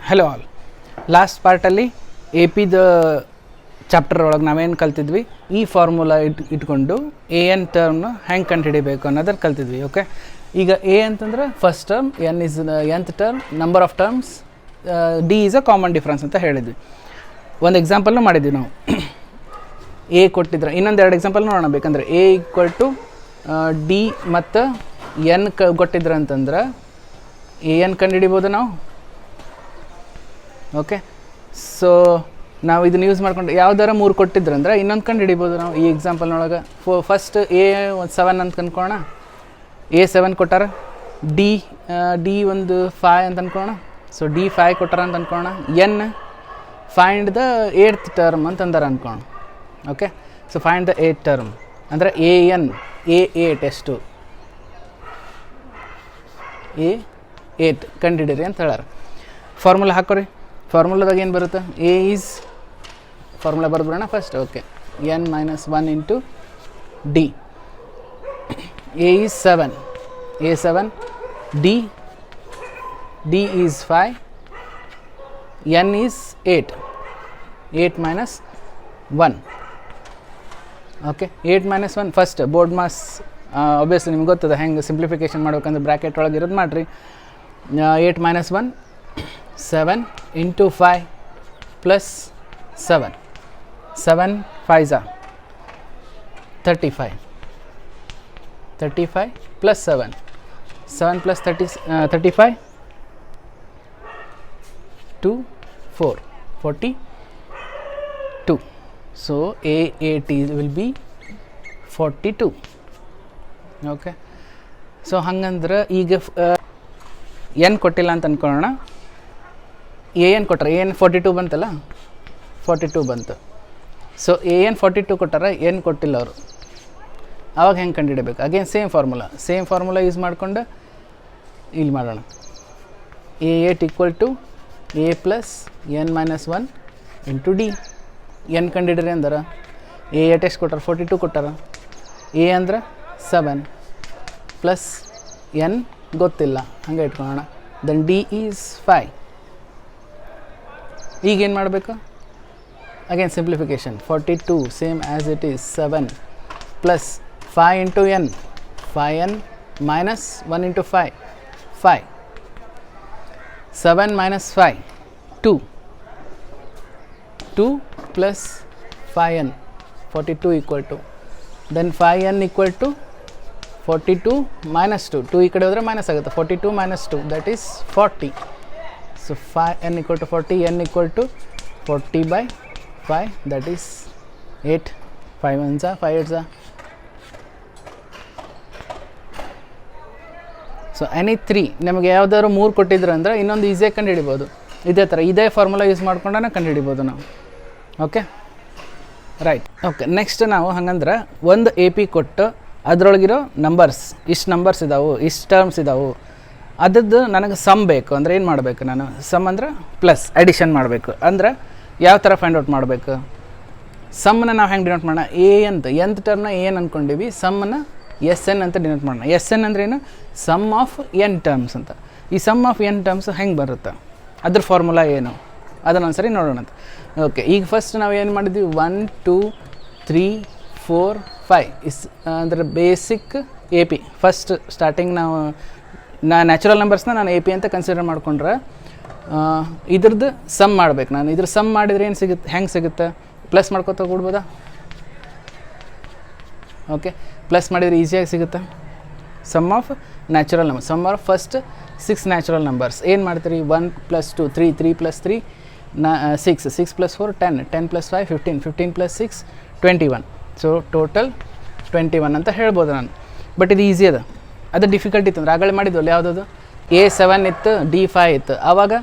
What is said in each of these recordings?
Hello all. Last ಪಾರ್ಟಲ್ಲಿ A ಪಿದ chapter ಒಳಗೆ ನಾವೇನು ಕಲ್ತಿದ್ವಿ, ಈ ಫಾರ್ಮುಲಾ ಇಟ್ಕೊಂಡು ಎ ಎನ್ ಟರ್ಮ್ನ ಹೆಂಗೆ ಕಂಡುಹಿಡಿಬೇಕು ಅನ್ನೋದನ್ನು ಕಲ್ತಿದ್ವಿ. ಓಕೆ, ಈಗ ಎ ಅಂತಂದ್ರೆ first term, N is nth term, number of terms, D is a common difference ಅಂತ ಹೇಳಿದ್ವಿ. ಒಂದು ಎಕ್ಸಾಂಪಲ್ನ ಮಾಡಿದ್ವಿ ನಾವು. ಎ ಕೊಟ್ಟಿದ್ರೆ ಇನ್ನೊಂದು ಎರಡು ಎಕ್ಸಾಂಪಲ್ ನೋಡೋಣ. ಬೇಕಂದ್ರೆ ಎ ಈಕ್ವಲ್ ಟು ಡಿ ಮತ್ತು ಎನ್ ಕೊಟ್ಟಿದ್ರೆ ಅಂತಂದ್ರೆ ಎ ಎನ್ ಕಂಡುಹಿಡಿಬೋದು ನಾವು. ಓಕೆ, ಸೊ ನಾವು ಇದನ್ನು ಯೂಸ್ ಮಾಡ್ಕೊಂಡು ಯಾವ್ದಾರ 3 ಕೊಟ್ಟಿದ್ರಂದ್ರೆ ಇನ್ನೊಂದು ಕಂಡು ಹಿಡಿಬೋದು ನಾವು ಈ ಎಕ್ಸಾಂಪಲ್ನೊಳಗೆ. ಫಸ್ಟ್ ಎ 7 ಅಂತ ಅಂದ್ಕೊಳ್ಳೋಣ. ಎ 7 ಕೊಟ್ಟಾರ, ಡಿ ಒಂದು 5 ಅಂತ ಅಂದ್ಕೊಳ್ಳೋಣ. ಸೊ ಡಿ 5 ಕೊಟ್ಟಾರ ಅಂತ ಅಂದ್ಕೊಳ್ಳೋಣ. N find the 8th term ಅಂತ ಅಂದಾರ ಅಂದ್ಕೊಳ್ಳೋಣ. Okay, so find the 8th term ಅಂದರೆ ಎ ಎನ್ ಎ 8 ಎಷ್ಟು, ಎ 8 ಕಂಡುಹಿಡಿರಿ ಅಂತ ಹೇಳಾರ. ಫಾರ್ಮುಲಾ ಹಾಕೋರಿ. ಫಾರ್ಮುಲಾದಾಗ ಏನು ಬರುತ್ತೆ, ಎ ಈಸ್ ಫಾರ್ಮುಲಾ ಬರೆದ್ಬಿಡೋಣ first. Okay, N minus 1 into D. A is 7, A 7, D is 5, N is 8, 8 minus 1. Okay, 8 minus 1 first ಬೋರ್ಡ್ ಮಾಸ್ ಆಬ್ವಿಯಸ್ಲಿ ನಿಮ್ಗೆ ಗೊತ್ತದ ಹೆಂಗೆ ಸಿಂಪ್ಲಿಫಿಕೇಷನ್ ಮಾಡ್ಬೇಕಂದ್ರೆ ಬ್ರ್ಯಾಕೆಟ್ ಒಳಗೆ ಇರೋದು ಮಾಡಿರಿ. 8 minus 1 7 into 5 plus 7, 7 5 35, 35 plus 7, 7 plus 35 2 4 42. So A8 will be 42. Okay, so ಹಂಗಂದ್ರೆ ಈಗ ಎನ್ ಕೊಟ್ಟಿಲ್ಲ ಅಂತ ಅಂದ್ಕೊಳ್ಳೋಣ. ಎ ಎನ್ ಕೊಟ್ಟಾರ, ಎ ಎನ್ 42 ಬಂತಲ್ಲ, 42 ಬಂತು. ಸೊ ಎ ಎನ್ 42 ಕೊಟ್ಟಾರ, ಎನ್ ಕೊಟ್ಟಿಲ್ಲ ಅವರು. ಆವಾಗ ಹೆಂಗೆ ಕಂಡುಹಿಡಬೇಕು? ಅಗೇನ್ ಸೇಮ್ ಫಾರ್ಮುಲಾ ಯೂಸ್ ಮಾಡ್ಕೊಂಡು ಇಲ್ಲಿ ಮಾಡೋಣ. A8 equal to a plus n minus 1 into d. N ಕಂಡುಹಿಡ್ರಿ ಅಂದ್ರೆ A8 ಎಷ್ಟು ಕೊಟ್ಟಾರ, 42 ಕೊಟ್ಟಾರ. ಎ ಅಂದ್ರೆ 7 ಪ್ಲಸ್ ಎನ್ ಗೊತ್ತಿಲ್ಲ, ಹಂಗೆ ಇಟ್ಕೊಳ್ಳೋಣ. Then d is 5. ಈಗೇನು ಮಾಡಬೇಕು? Again simplification. 42 same as it is 7 plus 5 into n, 5n minus 1 into 5, 5, 7 minus 5 2 plus 5n 42 equal to, then 5n equal to 42 minus 2 ಈ ಕಡೆ ಹೋದರೆ ಮೈನಸ್ ಆಗುತ್ತೆ. 42 minus 2 that is 40. So 5n equal to 40, n equal to 40 by 5 that is 8. 5 1s 5 8s. So any 3 ನಮಗೆ ಯಾವ್ದಾದ್ರು 3 ಕೊಟ್ಟಿದ್ರು ಅಂದರೆ ಇನ್ನೊಂದು ಈಸಿಯಾಗಿ ಕಂಡು ಹಿಡಿಬೋದು. ಇದೇ ಥರ ಇದೇ ಫಾರ್ಮುಲಾ ಯೂಸ್ ಮಾಡ್ಕೊಂಡೇ ಕಂಡು ಹಿಡಿಬೋದು ನಾವು. Okay, right. ಓಕೆ, ನೆಕ್ಸ್ಟ್ ನಾವು ಹಂಗಂದ್ರೆ ಒಂದು ಎ ಪಿ ಕೊಟ್ಟು ಅದರೊಳಗಿರೋ ನಂಬರ್ಸ್, ಇಷ್ಟು ನಂಬರ್ಸ್ ಇದಾವೆ, ಇಷ್ಟು ಟರ್ಮ್ಸ್ ಇದಾವೆ, ಅದದ್ದು ನನಗೆ ಸಮ್ ಬೇಕು ಅಂದರೆ ಏನು ಮಾಡಬೇಕು? ನಾನು ಸಮ್ ಅಂದ್ರೆ ಪ್ಲಸ್ ಅಡಿಷನ್ ಮಾಡಬೇಕು. ಅಂದ್ರೆ ಯಾವ ಥರ ಫೈಂಡ್ ಔಟ್ ಮಾಡಬೇಕು? ಸಮ್ಮನ್ನ ನಾವು ಹೆಂಗೆ ಡಿನೋಟ್ ಮಾಡೋಣ? ಎ ಅಂತ ಎಂತ್ ಟರ್ಮ್ನ ಏನು ಅಂದ್ಕೊಂಡೀವಿ, ಸಮ್ಮನ್ನ ಎಸ್ ಎನ್ ಅಂತ ಡಿನೋಟ್ ಮಾಡೋಣ. ಎಸ್ ಎನ್ ಅಂದ್ರೆ ಏನು? ಸಮ್ ಆಫ್ ಎನ್ ಟರ್ಮ್ಸ್ ಅಂತ. ಈ ಸಮ್ ಆಫ್ ಎನ್ ಟರ್ಮ್ಸ್ ಹೆಂಗೆ ಬರುತ್ತೆ, ಅದ್ರ ಫಾರ್ಮುಲಾ ಏನು ಅದನ್ನೊಂದು ಸರಿ ನೋಡೋಣ ಅಂತ. ಓಕೆ, ಈಗ ಫಸ್ಟ್ ನಾವು ಏನು ಮಾಡಿದ್ವಿ, 1 2 3 4 5 ಅಂದರೆ basic A P. First starting natural ನಂಬರ್ಸ್ನ ನಾನು ಎ ಪಿ ಅಂತ ಕನ್ಸಿಡರ್ ಮಾಡಿಕೊಂಡ್ರೆ ಇದ್ರದ್ದು ಸಮ್ ಮಾಡಬೇಕು. ನಾನು ಇದ್ರ ಸಮ್ ಮಾಡಿದರೆ ಏನು ಸಿಗುತ್ತೆ, ಹೆಂಗೆ ಸಿಗುತ್ತೆ? ಪ್ಲಸ್ ಮಾಡ್ಕೊತ ಕೊಡ್ಬೋದಾ? ಓಕೆ, ಪ್ಲಸ್ ಮಾಡಿದರೆ ಈಸಿಯಾಗಿ ಸಿಗುತ್ತೆ. Sum of natural number, sum of first 6 natural numbers. ಏನು ಮಾಡ್ತೀರಿ? 1 + 2 3, 3 + 3 6, 6 + 4 10, 10 + 5 15, 15 + 6 21. ಸೊ ಟೋಟಲ್ 21 ಅಂತ ಹೇಳ್ಬೋದು ನಾನು. ಬಟ್ ಇದು ಈಸಿ ಅದ, ಅದು ಡಿಫಿಕಲ್ಟ್ ಇತ್ತು ಅಂದ್ರೆ ಆಗಲೇ ಮಾಡಿದ್ವಲ್ಲ. ಯಾವುದದು? ಎ 7 ಇತ್ತು, ಡಿ 5 ಇತ್ತು. ಆವಾಗ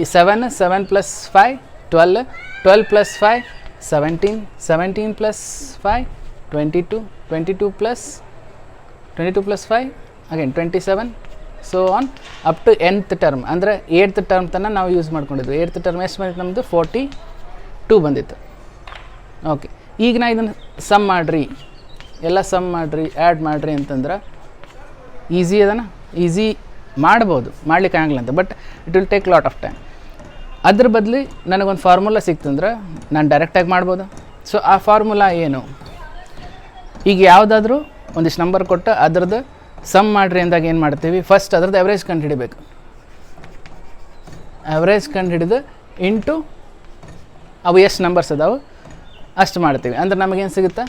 ಈ 7 + 5 12, 12 + 5 17, 17 + 5 22, 22 + 5 again 27. So on up to nth term ಅಂದರೆ 8th ಟರ್ಮ್ ತನಕ ನಾವು ಯೂಸ್ ಮಾಡ್ಕೊಂಡಿದ್ವಿ. 8th ಟರ್ಮ್ ಎಷ್ಟು ಬಂದಿತ್ತು ನಮ್ಮದು? 42 ಬಂದಿತ್ತು. ಓಕೆ, ಈಗ ನಾ ಇದನ್ನು ಸಮ್ ಮಾಡಿರಿ, ಎಲ್ಲ ಸಮ್ ಮಾಡಿರಿ, ಆ್ಯಡ್ ಮಾಡಿರಿ ಅಂತಂದ್ರೆ ಈಸಿ ಅದನ. ಈಸಿ ಮಾಡ್ಬೋದು, ಮಾಡ್ಲಿಕ್ಕೆ ಆಗಲ್ಲ ಅಂತ, but it will take lot of time. ಅದ್ರ ಬದಲು ನನಗೊಂದು ಫಾರ್ಮುಲಾ ಸಿಕ್ತಂದ್ರೆ ನಾನು ಡೈರೆಕ್ಟಾಗಿ ಮಾಡ್ಬೋದು. ಸೊ ಆ ಫಾರ್ಮುಲಾ ಏನು? ಈಗ ಯಾವುದಾದ್ರೂ ಒಂದಿಷ್ಟು ನಂಬರ್ ಕೊಟ್ಟು ಅದ್ರದ್ದು ಸಮ್ ಮಾಡಿರಿ ಅಂದಾಗ ಏನು ಮಾಡ್ತೀವಿ, ಫಸ್ಟ್ ಅದ್ರದ್ದು ಆವ್ರೇಜ್ ಕಂಡು ಹಿಡಿಬೇಕು. ಆವ್ರೇಜ್ ಕಂಡು ಹಿಡಿದು ಇಂಟು ಅವು ಎಷ್ಟು ನಂಬರ್ಸ್ ಅದಾವೆ ಅಷ್ಟು ಮಾಡ್ತೀವಿ. ಅಂದ್ರೆ ನಮಗೇನು ಸಿಗುತ್ತೆ?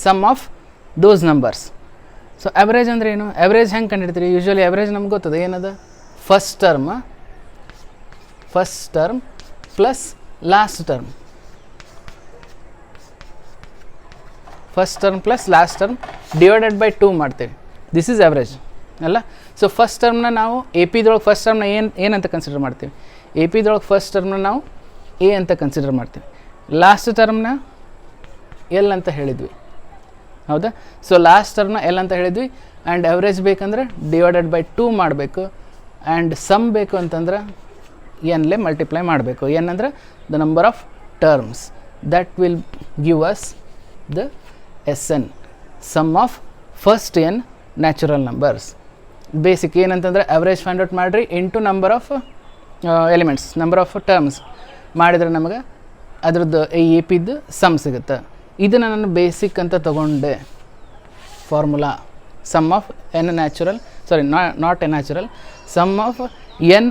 Sum of those numbers. So average ಅಂದರೆ ಏನು? ಆವ್ರೇಜ್ ಹೆಂಗೆ ಕಂಡು ಹಿಡಿತೀರಿ? ಯೂಶ್ವಲಿ ಆವ್ರೇಜ್ ನಮ್ಗೆ ಗೊತ್ತದ ಏನದ? First term plus last term. First term plus last term divided by 2 ಮಾಡ್ತೀವಿ. ದಿಸ್ ಈಸ್ ಆವ್ರೇಜ್ ಅಲ್ಲ? ಸೊ ಫಸ್ಟ್ ಟರ್ಮ್ನ ನಾವು ಎ ಪಿದೊಳಗೆ ಫಸ್ಟ್ ಟರ್ಮ್ನ ಏನಂತ ಕನ್ಸಿಡರ್ ಮಾಡ್ತೀವಿ? ಎ ಪಿದೊಳಗೆ ಫಸ್ಟ್ ಟರ್ಮ್ನ ನಾವು ಎ ಅಂತ ಕನ್ಸಿಡರ್ ಮಾಡ್ತೀವಿ. ಲಾಸ್ಟ್ ಟರ್ಮ್ನ ಎಲ್ ಅಂತ ಹೇಳಿದ್ವಿ, ಹೌದಾ? ಸೊ ಲಾಸ್ಟ್ ಟರ್ಮ್ನ ಎಲ್ ಅಂತ ಹೇಳಿದ್ವಿ. ಆ್ಯಂಡ್ ಆವ್ರೇಜ್ ಬೇಕಂದ್ರೆ ಡಿವೈಡೆಡ್ ಬೈ 2 ಮಾಡಬೇಕು. ಆ್ಯಂಡ್ ಸಮ್ ಬೇಕು ಅಂತಂದ್ರೆ ಎನ್ಲೆ ಮಲ್ಟಿಪ್ಲೈ ಮಾಡಬೇಕು. ಎನ್ ಅಂದರೆ the number of terms that will give us the SN, sum of first n natural numbers. Basic ಏನಂತಂದರೆ ಆವ್ರೇಜ್ ಫೈಂಡ್ ಔಟ್ ಮಾಡಿರಿ into number of elements, number of terms ಮಾಡಿದರೆ ನಮಗೆ ಅದ್ರದ್ದು ಎ ಪಿದ್ದು ಸಮ್ ಸಿಗುತ್ತೆ. ಇದನ್ನು ನಾನು ಬೇಸಿಕ್ ಅಂತ ತೊಗೊಂಡೆ formula. Sum of n natural, sorry not n natural, sum of n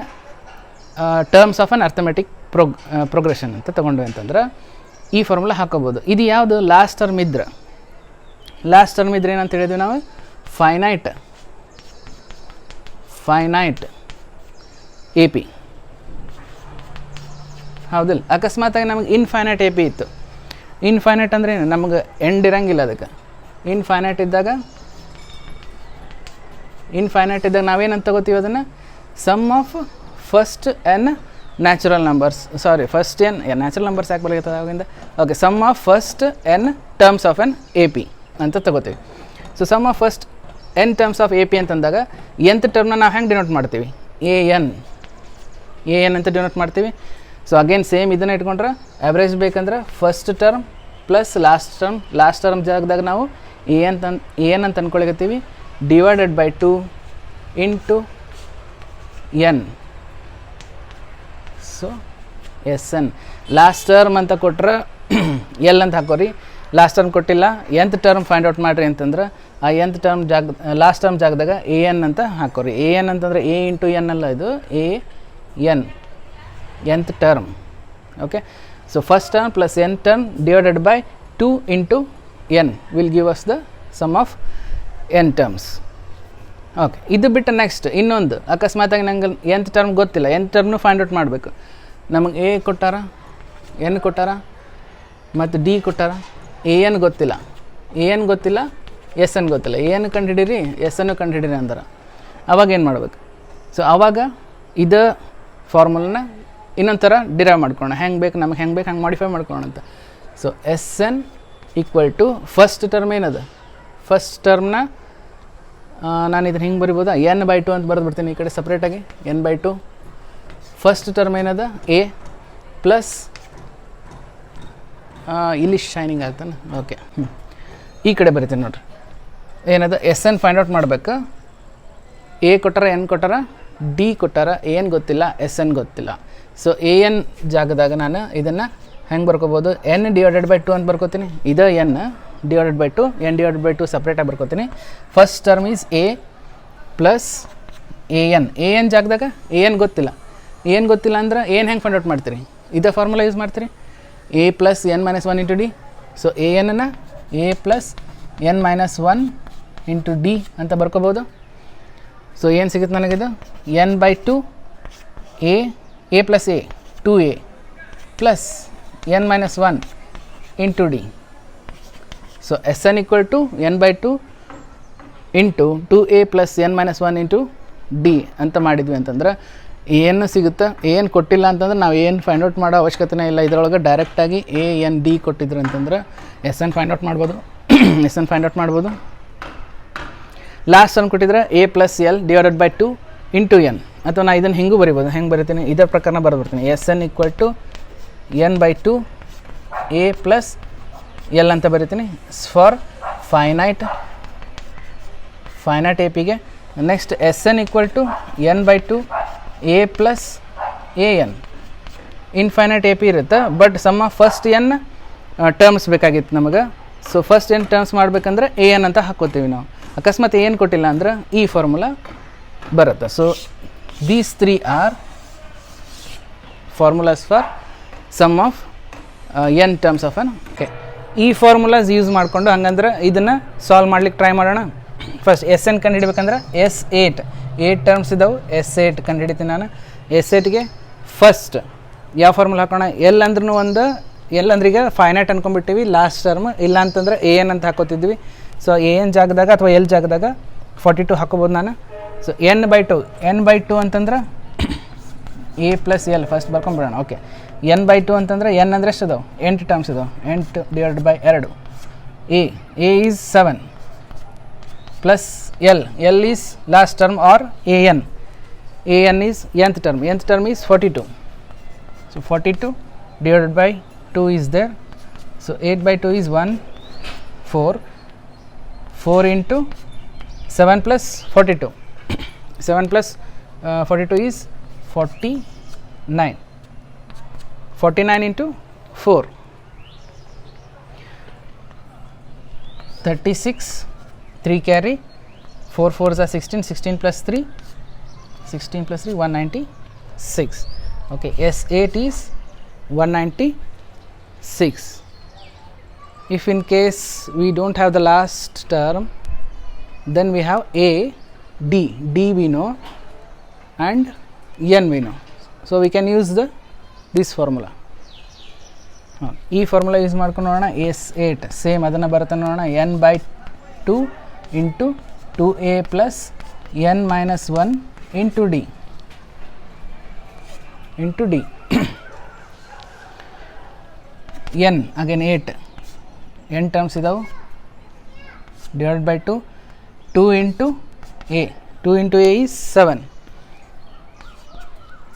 terms of an arithmetic progression ಅಂತ ತೊಗೊಂಡ್ವಿ ಅಂತಂದ್ರೆ ಈ ಫಾರ್ಮುಲಾ ಹಾಕೋಬೋದು. ಇದು ಯಾವುದು? ಲಾಸ್ಟ್ ಟರ್ಮ್ ಇದ್ರೆ. ಲಾಸ್ಟ್ ಟರ್ಮ್ ಇದ್ರೆ ಏನಂತ ಹೇಳಿದ್ವಿ ನಾವು? ಫೈನೈಟ್ ಎ ಪಿ, ಹೌದಿಲ್ಲ? ಅಕಸ್ಮಾತಾಗಿ ನಮಗೆ ಇನ್ಫೈನೈಟ್ ಎ ಪಿ ಇತ್ತು. ಇನ್ಫೈನೈಟ್ ಅಂದರೆ ಏನು? ನಮಗೆ ಎಂಡ್ ಇರಂಗಿಲ್ಲ ಅದಕ್ಕೆ. ಇನ್ಫೈನೈಟ್ ಇದ್ದಾಗ ನಾವೇನಂತ ತಗೋತೀವಿ ಅದನ್ನು? Sum of first n natural numbers, sorry first n natural numbers ಯಾಕೆ ಬರ್ತದೆ ಅವಾಗಿಂದ? Okay, sum of first n terms of n A P ಅಂತ ತಗೋತೀವಿ. So sum of first n terms of A P ಅಂತಂದಾಗ ಎಂತ್ ಟರ್ಮ್ನ ನಾವು ಹೆಂಗೆ denote ಮಾಡ್ತೀವಿ? ಎ ಎನ್ ಅಂತ ಡಿನೋಟ್ ಮಾಡ್ತೀವಿ. ಸೊ ಅಗೇನ್ ಸೇಮ್ ಇದನ್ನು ಇಟ್ಕೊಂಡ್ರೆ ಆವ್ರೇಜ್ ಬೇಕಂದ್ರೆ first term plus last term ಜಾಗದಾಗ ನಾವು ಎ ಅಂತ ಅಂದ್ಕೊಳಿಕತ್ತೀವಿ, divided by 2 into N. So SN. Last term ಅಂತ ಕೊಟ್ರೆ ಎಲ್ ಅಂತ ಹಾಕೋರಿ. ಲಾಸ್ಟ್ ಟರ್ಮ್ ಕೊಟ್ಟಿಲ್ಲ, ಎಂತ್ ಟರ್ಮ್ ಫೈಂಡ್ ಔಟ್ ಮಾಡಿರಿ ಅಂತಂದ್ರೆ ಆ ಎಂತ್ ಟರ್ಮ್ ಲಾಸ್ಟ್ ಟರ್ಮ್ ಜಾಗದಾಗ AN ಅಂತ ಹಾಕೋರಿ. AN ಅಂತಂದರೆ ಎ ಇಂಟು ಎನ್ ಅಲ್ಲ, ಇದು AN, nth term. Okay, so first term plus n term divided by 2 into n will give us the sum of n terms. Okay, ಇದು ಬಿಟ್ಟು next ಇನ್ನೊಂದು ಅಕಸ್ಮಾತಾಗಿ ನಂಗೆ ಎಂತ್ ಟರ್ಮ್ ಗೊತ್ತಿಲ್ಲ, ಎಂತ್ ಟರ್ಮ್ನು ಫೈಂಡ್ ಔಟ್ ಮಾಡಬೇಕು. ನಮಗೆ ಎ ಕೊಟ್ಟಾರ, ಎನ್ ಕೊಟ್ಟಾರ ಮತ್ತು ಡಿ ಕೊಟ್ಟಾರ. AN ಗೊತ್ತಿಲ್ಲ, SN ಗೊತ್ತಿಲ್ಲ. AN ಕಂಡು ಹಿಡೀರಿ, SN ಕಂಡು ಹಿಡೀರಿ ಅಂದ್ರೆ ಅವಾಗ ಏನು ಮಾಡಬೇಕು? ಸೊ ಆವಾಗ ಇದು ಫಾರ್ಮುಲನ ಇನ್ನೊಂದು ಥರ ಡಿರೈವ್ ಮಾಡ್ಕೊಳ್ಳೋಣ. ಹೆಂಗೆ ಬೇಕು ನಮಗೆ, ಹೆಂಗೆ ಬೇಕು ಹಂಗೆ ಮಾಡಿಫೈ ಮಾಡ್ಕೊಳ್ಳೋಣ ಅಂತ. So SN equal to first term ಏನದು? ಫಸ್ಟ್ ಟರ್ಮ್ನ ನಾನು ಇದನ್ನು ಹಿಂಗೆ ಬರಿಬೋದಾ? n/2 ಅಂತ ಬರೆದು ಬಿಡ್ತೀನಿ ಈ ಕಡೆ ಸಪ್ರೇಟಾಗಿ. n/2 ಫಸ್ಟ್ ಟರ್ಮ್ ಏನದ? ಎ ಪ್ಲಸ್ ಇಲ್ಲಿ ಶೈನಿಂಗ್ ಆಗ್ತಾನೆ. ಓಕೆ, ಈ ಕಡೆ ಬರಿತೀನಿ ನೋಡ್ರಿ. ಏನದ? SN ಫೈಂಡ್ ಔಟ್ ಮಾಡ್ಬೇಕು. ಎ ಕೊಟ್ಟಾರ, ಎನ್ ಕೊಟ್ಟಾರ, ಡಿ ಕೊಟ್ಟಾರ, AN ಗೊತ್ತಿಲ್ಲ, SN ಗೊತ್ತಿಲ್ಲ. ಸೊ AN ಜಾಗದಾಗ ನಾನು ಇದನ್ನು ಹೆಂಗೆ ಬರ್ಕೋಬೋದು? n ಡಿವೈಡೆಡ್ ಬೈ 2 ಅಂತ ಬರ್ಕೋತೀನಿ. ಇದು n divided by 2, n divided by 2 ಸಪ್ರೇಟಾಗಿ ಬರ್ಕೋತೀನಿ. First term is a plus AN ಜಾಗದಾಗ AN ಗೊತ್ತಿಲ್ಲ. ಅಂದ್ರೆ AN ಹೆಂಗೆ ಫೈಂಡ್ ಔಟ್ ಮಾಡ್ತೀರಿ? ಇದೇ ಫಾರ್ಮುಲಾ ಯೂಸ್ ಮಾಡ್ತೀರಿ, a plus n - 1 into d. So ANನ a plus n - 1 into d ಅಂತ ಬರ್ಕೋಬೋದು. ಸೊ ಏನು ಸಿಗುತ್ತೆ ನನಗಿದು? n/2 a plus a 2a plus n - 1 into d. So SN equal to n/2 into 2a plus n - 1 into d ಅಂತ ಮಾಡಿದ್ವಿ ಅಂತಂದ್ರೆ AN ಸಿಗುತ್ತೆ. AN ಕೊಟ್ಟಿಲ್ಲ ಅಂತಂದ್ರೆ ನಾವು AN ಫೈಂಡ್ ಔಟ್ ಮಾಡೋ ಅವಶ್ಯಕತೆನೇ ಇಲ್ಲ. ಇದರೊಳಗೆ ಡೈರೆಕ್ಟಾಗಿ AND ಕೊಟ್ಟಿದ್ರು ಅಂತಂದ್ರೆ SN ಫೈಂಡ್ ಔಟ್ ಮಾಡ್ಬೋದು. ಲಾಸ್ಟ್ ಟರ್ಮ್ ಕೊಟ್ಟಿದ್ರೆ a plus l divided by 2 into n. ಅಥವಾ ನಾನು ಇದನ್ನು ಹಿಂಗೂ ಬರಿಬೋದು. ಹೆಂಗೆ ಬರಿತೀನಿ? ಇದರ ಪ್ರಕಾರ ಬರೆದ್ಬಿಡ್ತೀನಿ. SN equal to n/2 a plus l ಅಂತ ಬರಿತೀನಿ ಫಾರ್ ಫೈನೈಟ್ ಎ ಪಿಗೆ. Next SN equal to n/2 a plus a n infinite A P ಇರುತ್ತೆ, but sum of first n terms ಬೇಕಾಗಿತ್ತು ನಮಗೆ. ಸೊ ಫಸ್ಟ್ ಎನ್ ಟರ್ಮ್ಸ್ ಮಾಡಬೇಕಂದ್ರೆ a n ಅಂತ ಹಾಕ್ಕೋತೀವಿ ನಾವು. ಅಕಸ್ಮಾತ್ ಏನು ಕೊಟ್ಟಿಲ್ಲ ಅಂದ್ರೆ ಈ ಫಾರ್ಮುಲಾ ಬರುತ್ತೆ. So these 3 or formulas for sum of n terms of n. Okay, ಈ ಫಾರ್ಮುಲಾಸ್ ಯೂಸ್ ಮಾಡಿಕೊಂಡು ಹಂಗಂದ್ರೆ ಇದನ್ನು ಸಾಲ್ವ್ ಮಾಡ್ಲಿಕ್ಕೆ ಟ್ರೈ ಮಾಡೋಣ. ಫಸ್ಟ್ ಎಸ್ ಎನ್ ಕಂಡು ಹಿಡಿಬೇಕಂದ್ರೆ S8 ಟರ್ಮ್ಸ್ ಇದ್ದಾವೆ. S8 ಕಂಡು ಹಿಡಿತೀನಿ ನಾನು. S8ಗೆ ಫಸ್ಟ್ ಯಾವ ಫಾರ್ಮುಲಾ ಹಾಕೋಣ? ಎಲ್ ಅಂದ್ರೂ ಒಂದು, ಎಲ್ ಅಂದ್ರೆ ಈಗ ಫೈನೈಟ್ ಅನ್ಕೊಂಡ್ಬಿಟ್ಟಿವಿ ಲಾಸ್ಟ್ ಟರ್ಮ್, ಇಲ್ಲ ಅಂತಂದ್ರೆ ಎ ಎನ್ ಅಂತ ಹಾಕೋತಿದ್ವಿ. ಸೊ ಎ ಎನ್ ಜಾಗದಾಗ ಅಥವಾ ಎಲ್ ಜಾಗದಾಗ 42 ಹಾಕೋಬೋದು ನಾನು. ಸೊ n/2 ಅಂತಂದ್ರೆ ಎ ಪ್ಲಸ್ ಎಲ್ ಫಸ್ಟ್ ಬರ್ಕೊಂಡ್ಬಿಡೋಣ. ಓಕೆ, n/2 ಅಂತಂದ್ರೆ ಎನ್ ಅಂದರೆ ಎಷ್ಟು ಅದಾವೆ? 8 ಟರ್ಮ್ಸ್ ಇದಾವೆ. 8/2 A is 7 plus l is last term or A n is nth term is 42. So 42 divided by 2 is there. So 8/2 is 1, 4 into 7 plus 42. 7 plus 42 is 49. 49 into 4, 36. 3 carry, 4 4s are 16. 16 plus 3, 196. Okay, S8 is 196. If in case we don't have the last term, then we have A, D we know, and N we know. So we can use this formula. ಈ formula use ಮಾಡ್ಕೊಂಡು ನೋಡೋಣ. S8 same ಅದನ್ನು ಬರುತ್ತೆ ನೋಡೋಣ. n/2 into 2a plus n minus 1 into D n again 8 n terms ಇದಾವೆ. divided by 2 into a, 2 into a is 7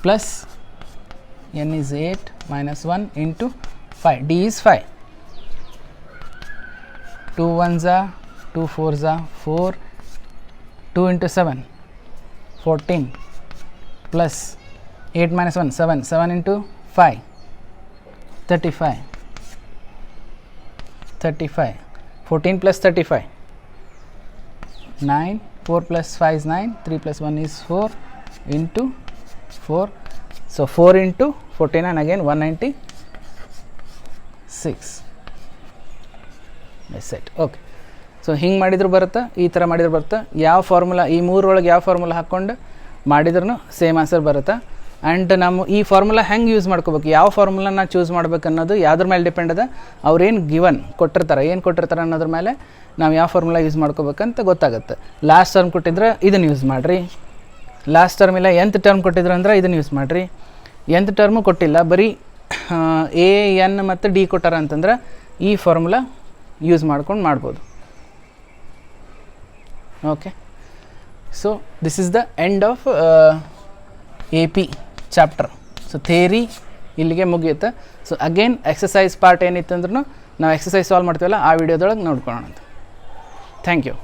plus n is 8 minus 1 into 5, d is 5. 2 1s are 2 4s are 4, 2 into 7 14 plus 8 minus 1 7 into 5 35. 14 plus 35 9. 4 plus 5 is 9. 3 plus 1 is 4 into 4. So 4 into 49 again 196. That's it. Okay. So ಹಿಂಗೆ ಮಾಡಿದ್ರು ಬರುತ್ತೆ, ಈ ಥರ ಮಾಡಿದ್ರು ಬರುತ್ತೆ. ಯಾವ formula ಈ ಮೂರೊಳಗೆ ಯಾವ ಫಾರ್ಮುಲಾ ಹಾಕ್ಕೊಂಡು ಮಾಡಿದ್ರೂ ಸೇಮ್ ಆನ್ಸರ್ ಬರುತ್ತೆ. ಆ್ಯಂಡ್ ನಾವು ಈ ಫಾರ್ಮುಲಾ ಹೆಂಗೆ ಯೂಸ್ ಮಾಡ್ಕೋಬೇಕು, ಯಾವ ಫಾರ್ಮುಲಾನ ಚೂಸ್ ಮಾಡ್ಬೇಕು ಅನ್ನೋದು ಯಾವುದ್ರ ಮೇಲೆ ಡಿಪೆಂಡ್ ಅದ. ಅವ್ರೇನು ಏನು ಕೊಟ್ಟಿರ್ತಾರೆ ಅನ್ನೋದ್ರ ಮೇಲೆ ನಾವು ಯಾವ ಫಾರ್ಮುಲಾ ಯೂಸ್ ಮಾಡ್ಕೋಬೇಕಂತ ಗೊತ್ತಾಗುತ್ತೆ. ಲಾಸ್ಟ್ ಟರ್ಮ್ ಕೊಟ್ಟಿದ್ರೆ ಇದನ್ನು ಯೂಸ್ ಮಾಡಿರಿ, ಲಾಸ್ಟ್ ಟರ್ಮ್ ಇಲ್ಲ nth ಟರ್ಮ್ ಕೊಟ್ಟಿದ್ರು ಅಂದ್ರೆ ಇದನ್ನು ಯೂಸ್ ಮಾಡಿರಿ. nth ಟರ್ಮು ಕೊಟ್ಟಿಲ್ಲ, ಬರೀ ಎ ಎನ್ ಮತ್ತು ಡಿ ಕೊಟ್ಟಾರ ಅಂತಂದ್ರೆ ಈ ಫಾರ್ಮುಲಾ ಯೂಸ್ ಮಾಡ್ಕೊಂಡು ಮಾಡ್ಬೋದು. Okay, so this is the end of AP chapter. So theory ಇಲ್ಲಿಗೆ ಮುಗಿಯುತ್ತೆ. ಸೊ ಅಗೇನ್ ಎಕ್ಸಸೈಸ್ ಪಾರ್ಟ್ ಏನಿತ್ತು ಅಂದ್ರೂ ನಾವು ಎಕ್ಸಸೈಸ್ ಸಾಲ್ವ್ ಮಾಡ್ತೀವಲ್ಲ ಆ ವಿಡಿಯೋದೊಳಗೆ ನೋಡ್ಕೊಳ್ಳೋಣ. Thank you.